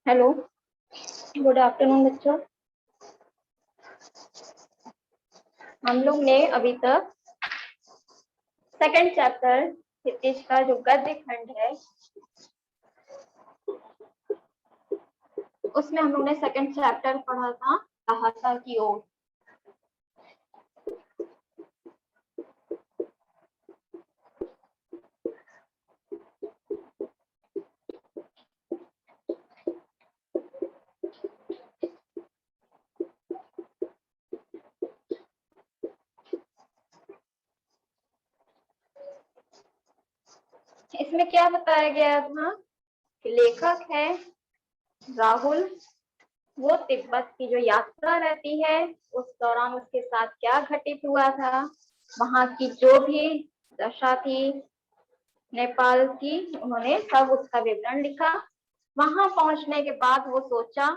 Hello, good afternoon बच्चों। हम लोग ने अभी तक सेकंड चैप्टर क्षितिज का जो गद्य खंड है उसमें हम लोग ने सेकंड चैप्टर पढ़ा था लहासा की ओर। इसमें क्या बताया गया था कि लेखक है राहुल, वो तिब्बत की जो यात्रा रहती है उस दौरान उसके साथ क्या घटित हुआ था, वहां की जो भी दशा थी नेपाल की, उन्होंने सब उसका विवरण लिखा। वहां पहुंचने के बाद वो सोचा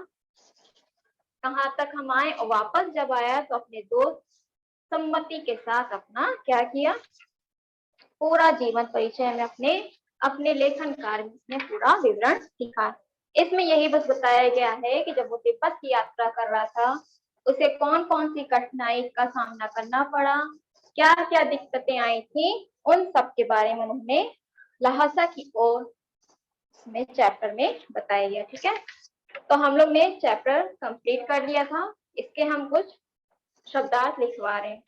कहाँ तक हम आए, और वापस जब आया तो अपने दोस्त सम्मति के साथ अपना क्या किया, पूरा जीवन परिचय में अपने अपने लेखन कार्य में पूरा विवरण लिखा। इसमें यही बस बताया गया है कि जब वो तिब्बत की यात्रा कर रहा था उसे कौन कौन सी कठिनाई का सामना करना पड़ा, क्या क्या दिक्कतें आई थी, उन सब के बारे में उन्होंने लहासा की ओर में चैप्टर में बताया गया। ठीक है, तो हम लोग ने चैप्टर कंप्लीट कर लिया था। इसके हम कुछ शब्दार्थ लिखवा रहे हैं।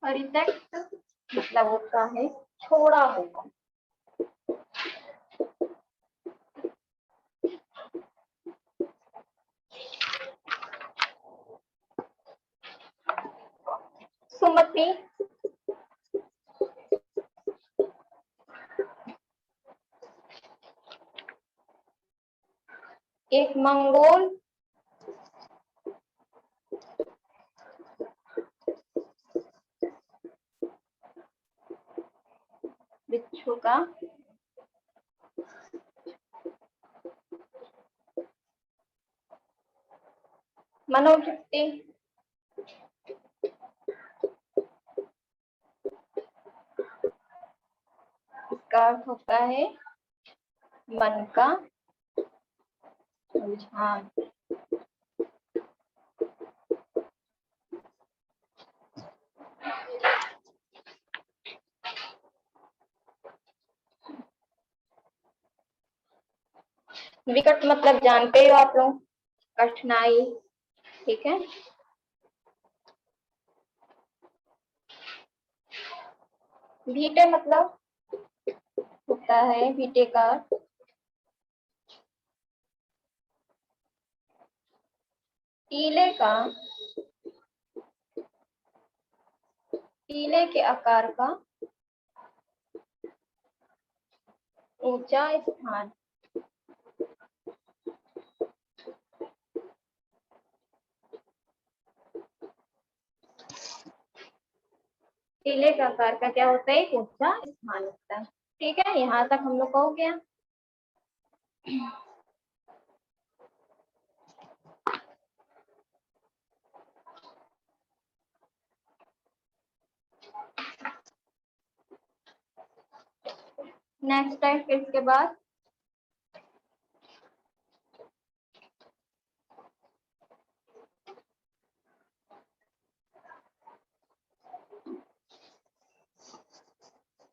परित्यक्त मतलब होता है छोड़ा हुआ। सुमति एक मंगोल बिच्छू का मनोवृत्ति, इसका अर्थ होता है मन का रुझान। विकट मतलब जानते हो आप लोग, कठिनाई। ठीक है, भीटे मतलब होता है भीटे का टीले का, टीले के आकार का ऊंचा स्थान। टीले के आकार का क्या होता है, ऊंचा स्थान होता है। ठीक है, यहाँ तक हम लोग का हो गया। नेक्स्ट है फिर इसके बाद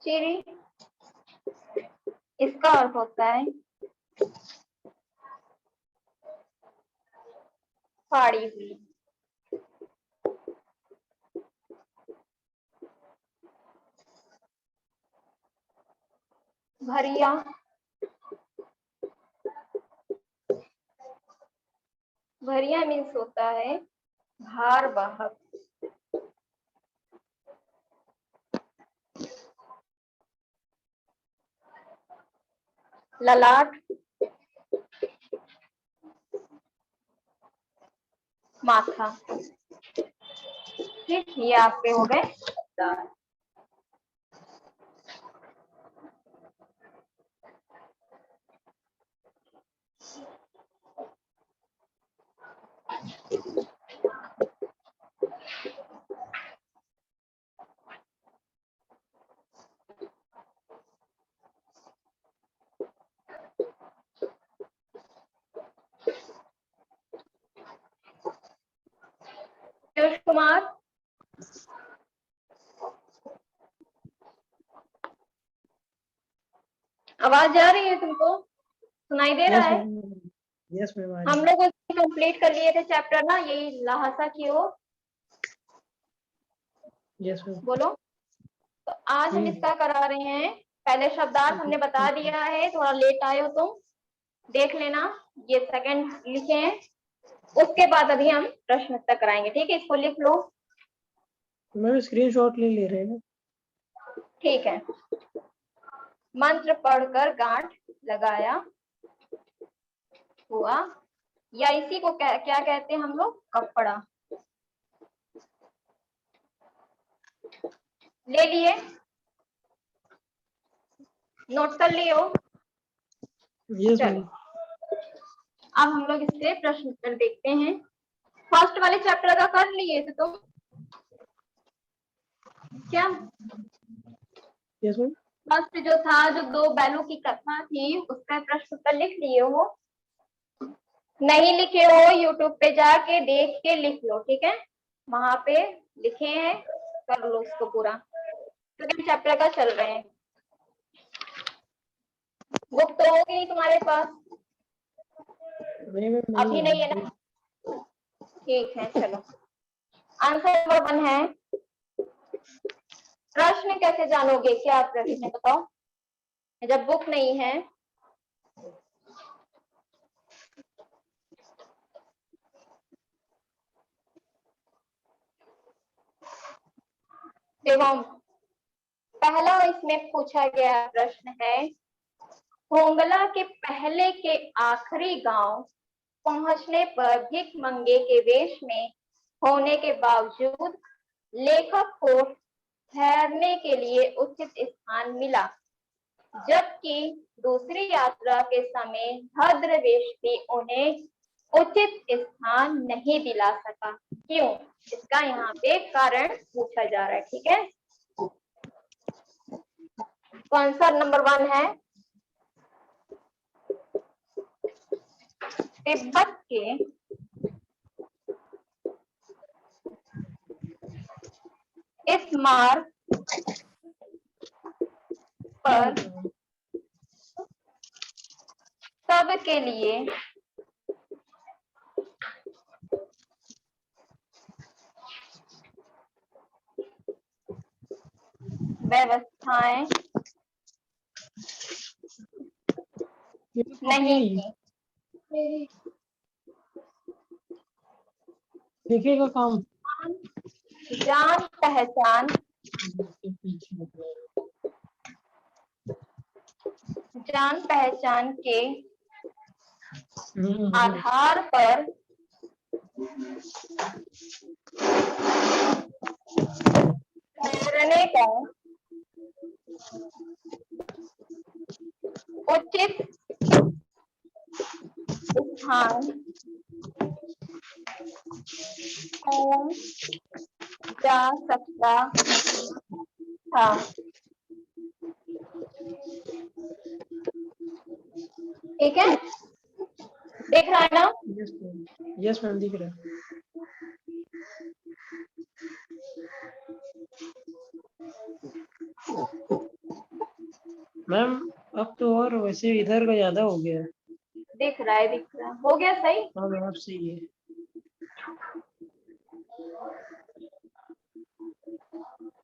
चिरी, इसका अर्थ होता है फाड़ी हुई। भरिया, भरिया मीन्स होता है भार वाहक। ललाट, माथा। ठीक, ये आपके हो गए शब्दार्थ। कुमार, आवाज आ रही है तुमको? सुनाई दे रहा है? Yes ma'am. हम लोग कंप्लीट कर लिए थे चैप्टर ना, यही लहासा की ओर। Yes ma'am. बोलो। तो आज हम इसका करा रहे हैं। पहले शब्दार्थ हमने बता दिया है, थोड़ा लेट आए हो तुम, देख लेना। ये सेकंड लिखे हैं, उसके बाद अभी हम प्रश्न उत्तर कराएंगे। ठीक है, इसको लिख लो। मैम स्क्रीनशॉट ले रहे हैं। ठीक है। मंत्र पढ़कर गांठ लगाया हुआ, या इसी को क्या कहते हैं हम लोग? कपड़ा। ले लिए? नोट कर लियो? यस चलो, मैम। अब हम लोग इससे प्रश्न उत्तर देखते हैं। फर्स्ट वाले चैप्टर का कर लिए थे तुम क्या? Yes ma'am. फर्स्ट जो था, जो दो बैलों की कथा थी, उसका प्रश्न उत्तर लिख लिए हो? नहीं लिखे हो, यूट्यूब पे जाके देख के लिख लो। ठीक है, वहां पे लिखे हैं, कर लो उसको पूरा। सेकंड चैप्टर का चल रहे हैं। बुक तो होगी नहीं तुम्हारे पास? नहीं मैम, अभी नहीं है ना? ठीक है, चलो। आंसर नंबर 1 है। प्रश्न कैसे जानोगे? क्या प्रश्न है बताओ, जब बुक नहीं है? देखो, पहला इसमें पूछा गया प्रश्न है, होंगला के पहले के आखिरी गांव पहुंचने पर भिख मंगे के वेश में होने के बावजूद लेखक को ठहरने के लिए उचित स्थान मिला, जबकि दूसरी यात्रा के समय भद्र वेश भी उन्हें उचित स्थान नहीं दिला सका। क्यों? इसका यहाँ पे कारण पूछा जा रहा है। ठीक है, तो आंसर नंबर 1 है, तिब्बत के इस मार्ग पर सबके लिए व्यवस्थाएं नहीं की। लिखेगा काम। जान पहचान के आधार पर ठहरने का उचित स्थान कौन जा सकता था? ठीक है, देख रहा है ना? यस मैम, दिख रहा है। मैम अब तो और वैसे इधर का ज्यादा हो गया है। दिख रहा है, दिख रहा है। हो गया सही? हाँ मैम, अब सही है।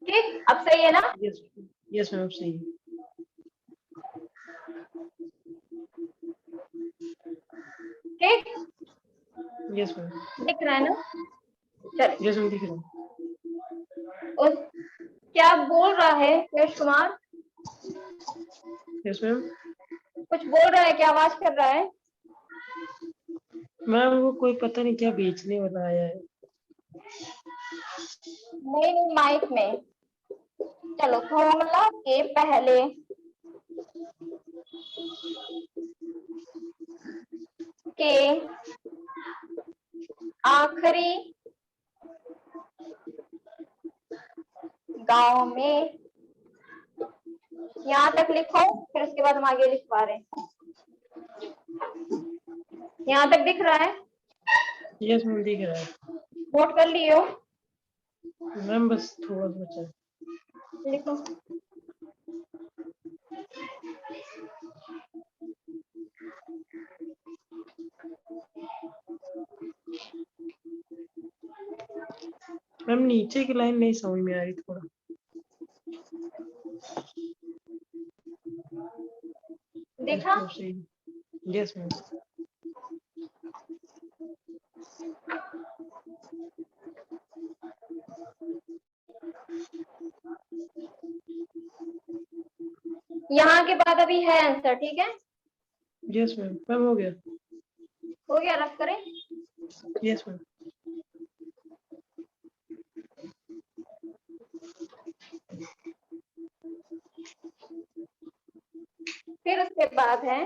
ठीक, अब सही है ना? यस यस मैम, अब सही है। ठीक, यस मैम। दिख रहा है ना? चलो, यस मैम, दिख रहा है। उस क्या बोल रहा है यश कुमार? Yes ma'am. कुछ बोल रहा है क्या? आवाज कर रहा है? मैम वो कोई पता नहीं क्या बेचने वाला आया है। नहीं, माइक में। चलो, होंगला के पहले के आखिरी गांव में, यहाँ तक लिखो, फिर उसके बाद हम आगे लिखवा रहे हैं। यहाँ तक दिख रहा है? यस मैम, दिख रहा है। नोट कर लियो? मैम बस थोड़ा सा बचा है। लिखो। मैम नीचे की लाइन नहीं समझ में आ रही थोड़ा। देखा? सही। Yes ma'am. यहाँ के बाद अभी है आंसर, ठीक है? Yes ma'am. मैम हो गया। हो गया, रफ करें? Yes ma'am. फिर उसके बाद है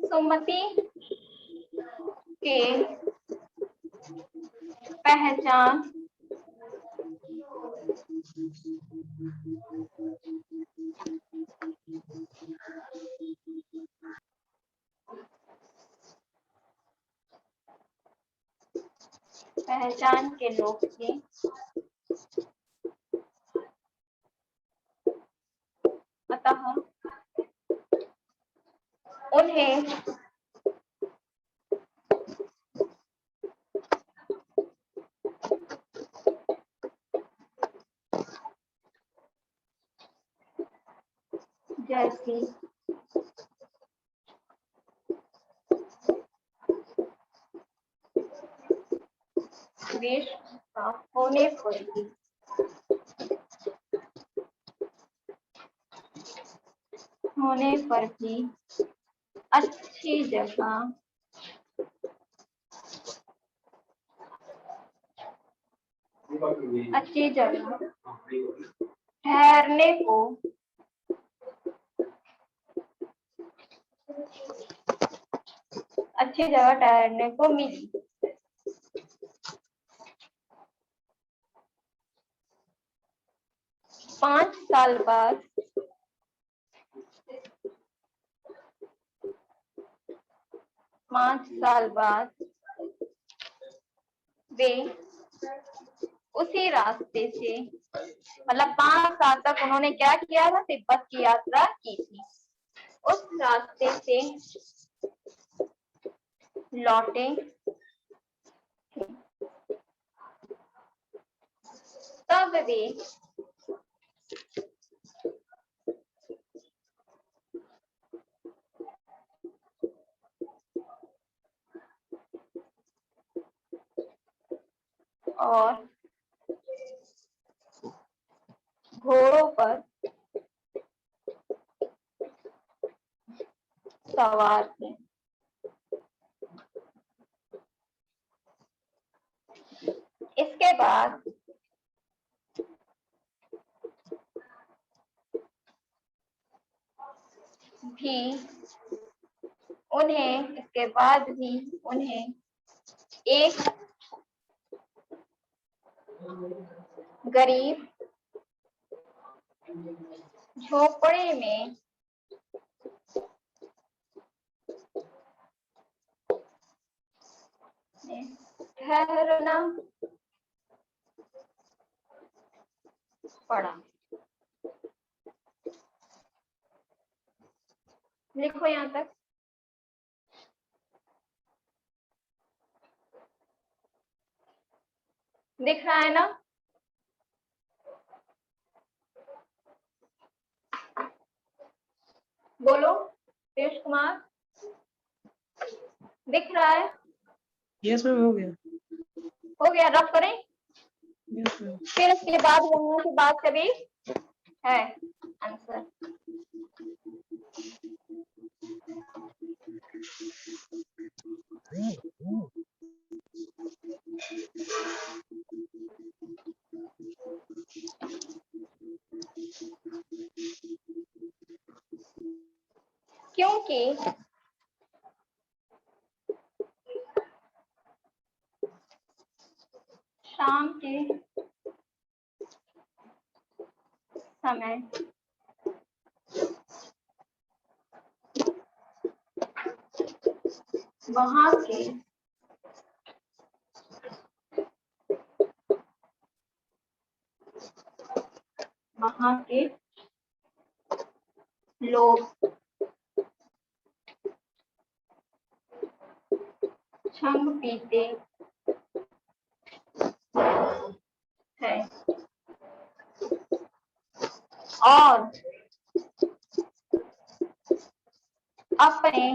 सुमति के पहचान के लोग थे, अतः उन्हें जैसी वेशभूषा होने पर भी अच्छी जगह ठहरने को मिली। 5 साल बाद वे उसी रास्ते से, मतलब 5 साल तक उन्होंने क्या किया था? तिब्बत की यात्रा की थी। उस रास्ते से लौटे तब वे और घोड़ों पर सवार थे। इसके बाद भी उन्हें एक गरीब झोपड़े में ठहरना पड़ा। लिखो यहाँ तक। दिख रहा है ना? बोलो पीयूष कुमार, दिख रहा है? यस मैम हो गया। हो गया, रफ करें? Yes ma'am. फिर इसके बाद यहाँ की बात कभी है आंसर। क्योंकि शाम के समय वहां के लोग छंग पीते हैं और अपने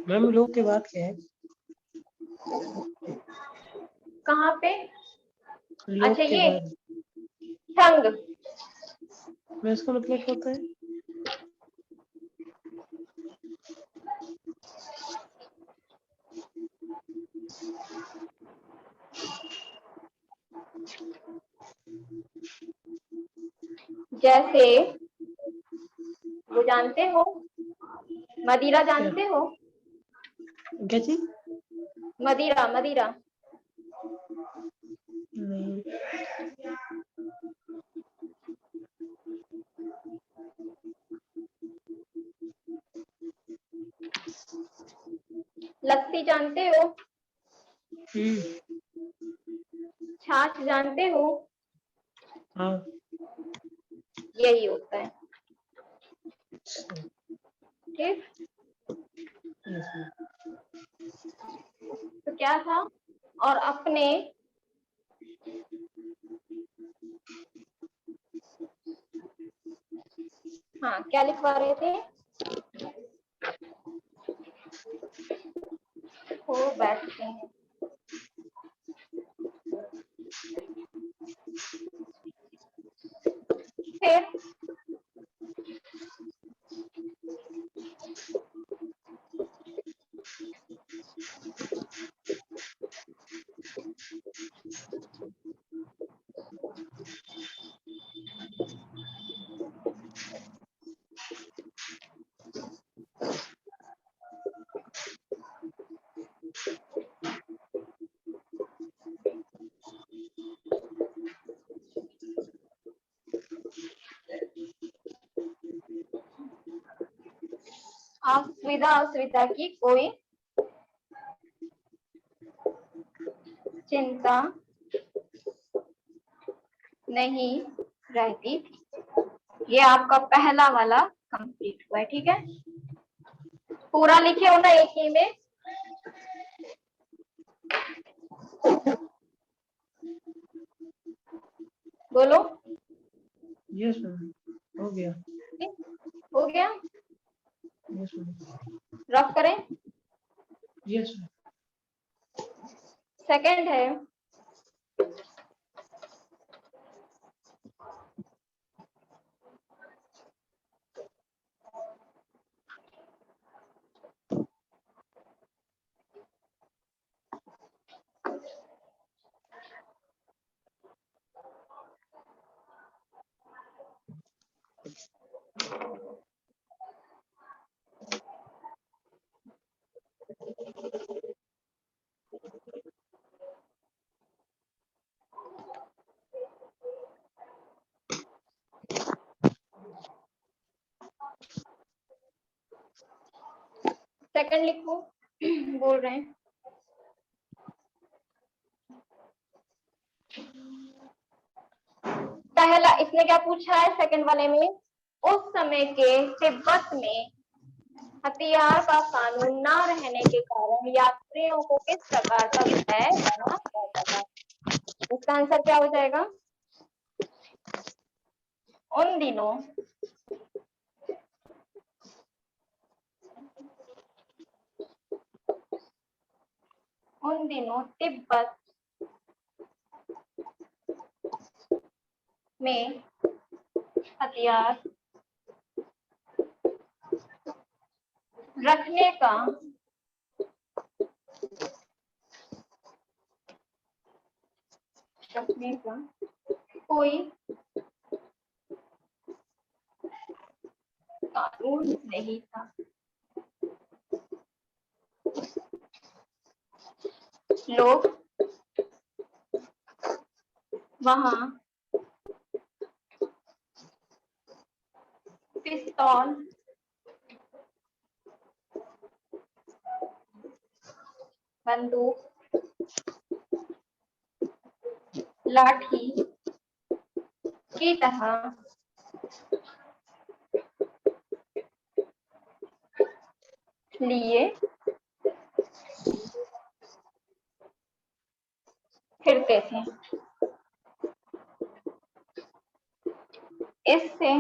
मैम लोग के बाद क्या है? कहाँ पे? लोग अच्छा, के ये बाद छंग। मैं इसका मतलब क्या होता है? जैसे वो जानते हो, मदिरा जानते हो? क्या चीज? मदिरा, मदिरा। नहीं। लस्सी जानते हो? हम्म। छाछ जानते हो? हाँ। यही होता है। अच्छा। ठीक, यस मैम। तो क्या था? और अपने हाँ, क्या लिखवा रहे थे? हो बैठते हैं। फिर असुविधा असुविधा की कोई चिंता नहीं रहती थी। ये आपका पहला वाला कंप्लीट हुआ है। ठीक है, पूरा लिखे हो ना एक ही में? बोलो। यस मैम, हो गया। हो गया? Yes ma'am. रफ करें? Yes ma'am. सेकंड है, सेकंड लिखो। बोल रहे हैं। पहला इसने क्या पूछा है सेकंड वाले में? उस समय के तिब्बत में हथियार का कानून न रहने के कारण यात्रियों को किस प्रकार का भय बना रहता था? इसका आंसर क्या हो जाएगा? उन दिनों तिब्बत में हथियार रखने का कोई कानून नहीं था। लोग वहां पिस्तौल, बंदूक, लाठी की तरह लिए फिरते थे। इससे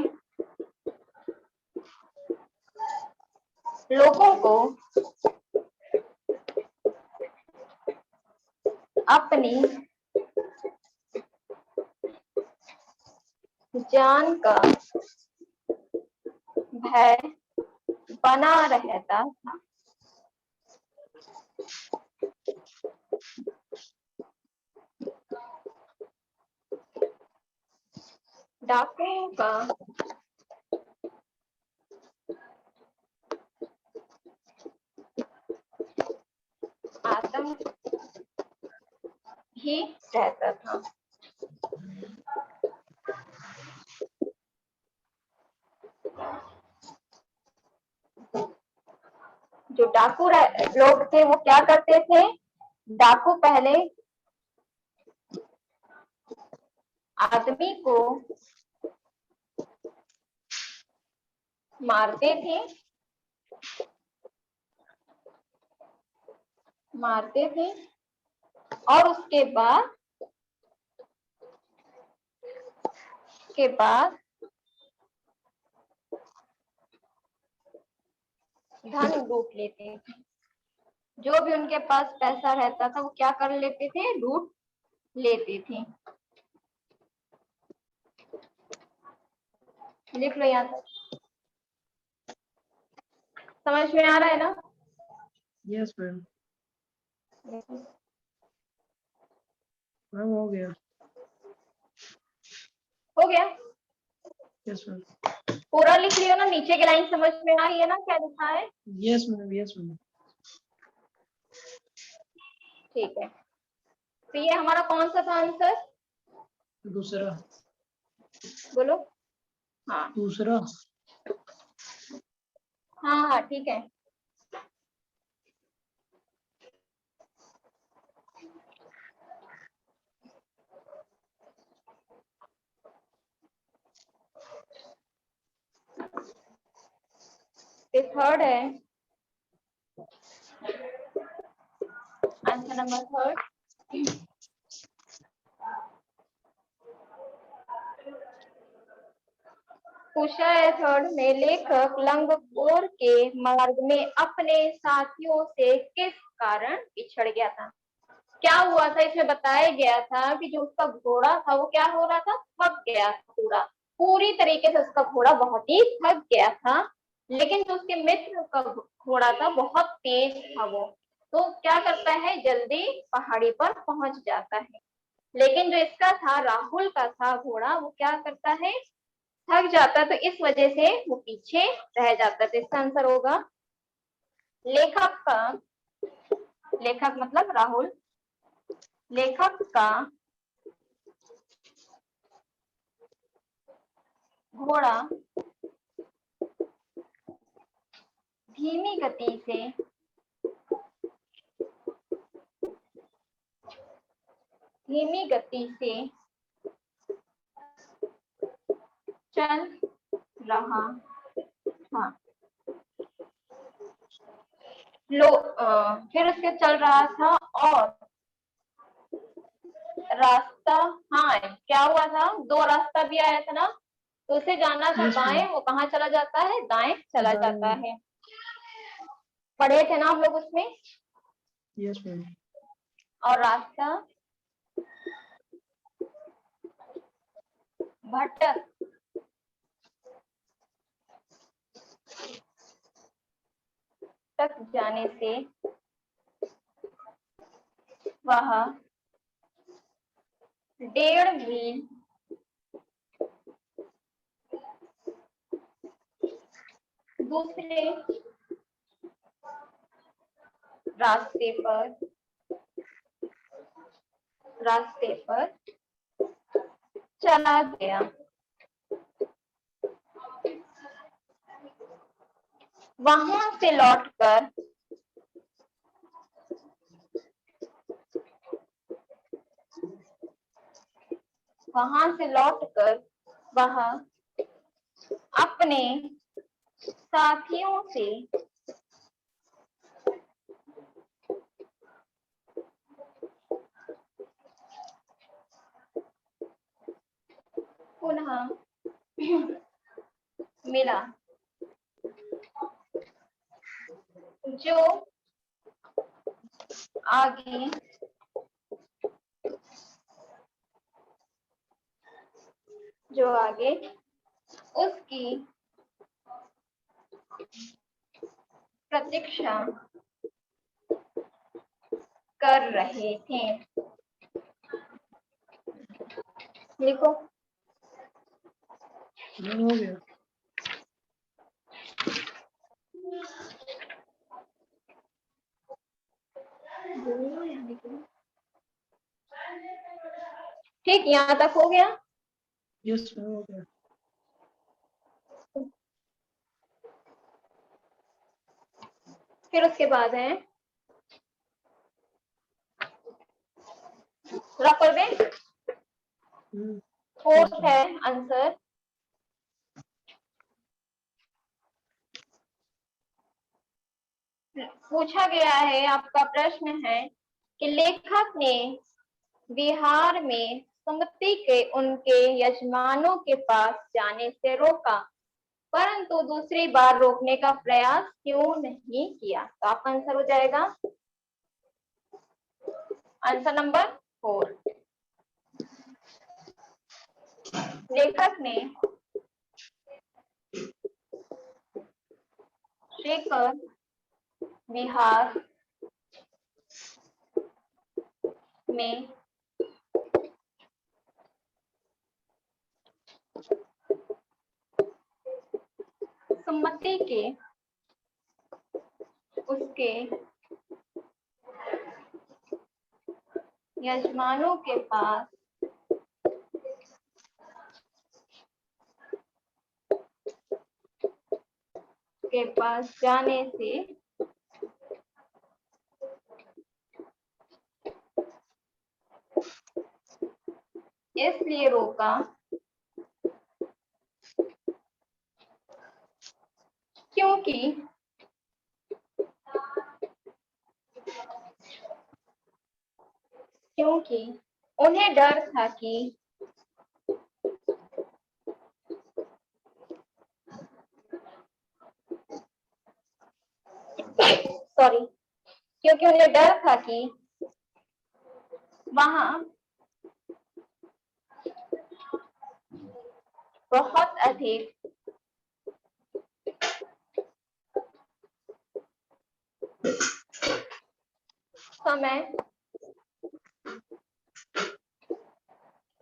लोगों को अपनी जान का भय बना रहता था। डाकुओं का आतंक भी रहता था। जो डाकू लोग थे वो क्या करते थे? डाकू पहले आदमी को मारते थे और उसके बाद धन लूट लेते थे। जो भी उनके पास पैसा रहता था वो क्या कर लेते थे? लूट लेते थे। लिख लो यहाँ तक। समझ में आ रहा है ना? Yes ma'am. मैम हो गया। हो गया? Yes ma'am. पूरा लिख लियो ना? नीचे की लाइन समझ में आ रही है ना क्या लिखा है? Yes ma'am, yes ma'am. ठीक है, तो ये हमारा कौन सा था आंसर? दूसरा। बोलो। हाँ दूसरा। हाँ ठीक है। ये थर्ड है, आंसर नंबर थर्ड। पूछा है थर्ड में, लेखक लंगकोर के मार्ग में अपने साथियों से किस कारण पिछड़ गया था? क्या हुआ था? इसमें बताया गया था कि जो उसका घोड़ा था वो क्या हो रहा था? थक गया था, पूरी तरीके से उसका घोड़ा बहुत ही थक गया था। लेकिन जो उसके मित्र का घोड़ा था बहुत तेज था वो, तो क्या करता है? जल्दी पहाड़ी पर पहुंच जाता है। लेकिन जो इसका था, राहुल का था घोड़ा, वो क्या करता है? थक जाता है, तो इस वजह से वो पीछे रह जाता है। तो इसका आंसर होगा लेखक मतलब राहुल, लेखक का घोड़ा धीमी गति से चल रहा था। फिर उसके चल रहा था और रास्ता, हाँ क्या हुआ था? दो रास्ता भी आया था ना, तो उसे जाना था Yes, बाएं, ma'am. वो कहाँ चला जाता है? दाएं चला जाता दाएं। है। पढ़े थे ना आप लोग उसमें? Yes ma'am. और रास्ता भटक तक जाने से वह 1.5 मील दूसरे रास्ते पर चला गया। वहां से लौटकर वह अपने साथियों से पुनः मिला, जो आगे उसकी प्रतीक्षा कर रहे थे। लिखो। हो गया। ठीक, यहाँ तक हो गया। यस मैम, हो गया। फिर उसके बाद है रफल में फोर्थ है आंसर। पूछा गया है, आपका प्रश्न है कि लेखक ने बिहार में सुमति के उनके यजमानों के पास जाने से रोका, परंतु दूसरी बार रोकने का प्रयास क्यों नहीं किया? तो आपका आंसर हो जाएगा आंसर नंबर 4। लेखक ने शेखर बिहार में सुमति के उसके यजमानों के पास जाने से इसलिए रोका क्योंकि उन्हें डर था कि वहां बहुत अधिक समय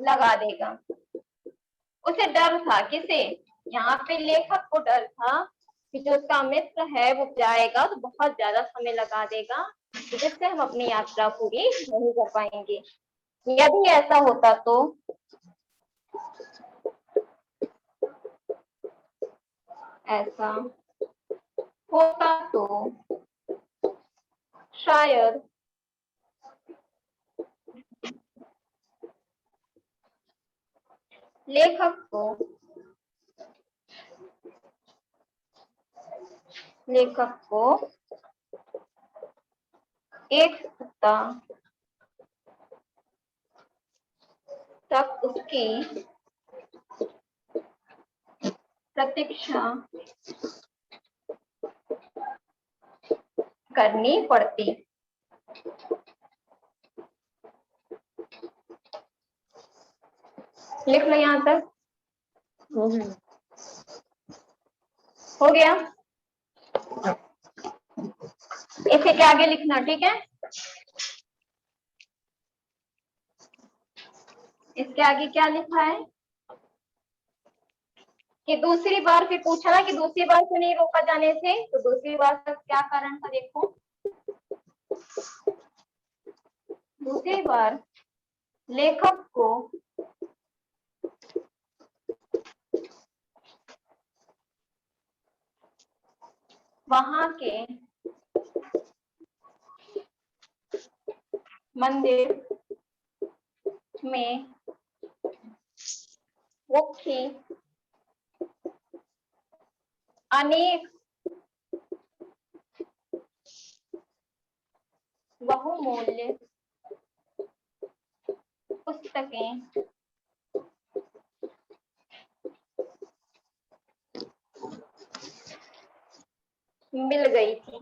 लगा देगा। उसे डर था, किसे? यहाँ पे लेखक को डर था कि जो उसका मित्र है वो जाएगा तो बहुत ज्यादा समय लगा देगा, जिससे हम अपनी यात्रा पूरी नहीं कर पाएंगे। यदि ऐसा होता तो शायद लेखक को एक सप्ताह तक उसकी प्रतीक्षा करनी पड़ती। लिख लो यहाँ तक। हो गया। हो गया। इसे के आगे लिखना, ठीक है? इसके आगे क्या लिखा है कि दूसरी बार फिर पूछा ना कि दूसरी बार क्यों नहीं रोका जाने से, तो दूसरी बार का क्या कारण था देखो। दूसरी बार लेखक को वहां के मंदिर में वो थी अनेक बहुमूल्य पुस्तकें मिल गई थी।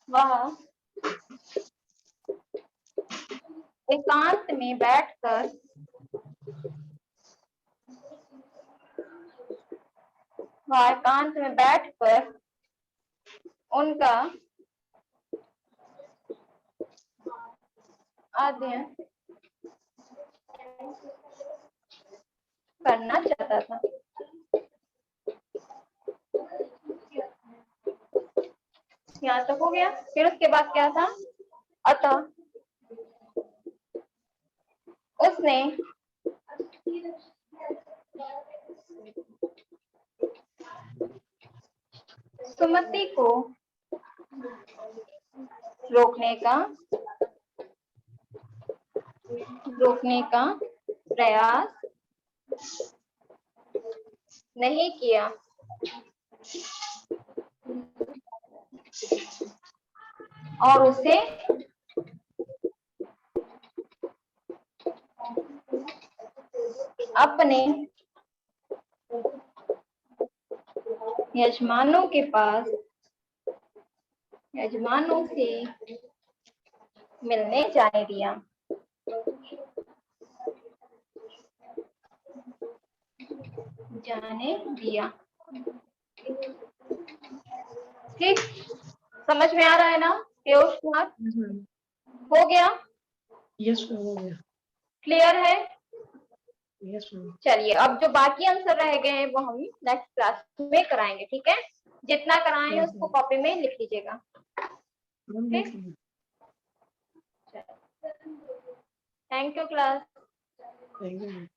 वह एकांत में बैठकर उनका अध्ययन करना चाहता था। यहाँ तक हो गया। फिर उसके बाद क्या था? अतः उसने सुमति को रोकने का प्रयास नहीं किया और उसे अपने यजमानों से मिलने जाने दिया। ठीक, समझ में आ रहा है ना पीयूष कुमार? हो गया? यस मैम, हो गया। क्लियर है? Yes ma'am. चलिए, अब जो बाकी आंसर रह गए हैं वो हम नेक्स्ट क्लास में कराएंगे। ठीक है, जितना कराएं उसको कॉपी में लिख लीजिएगा। Thank you class. Thank you.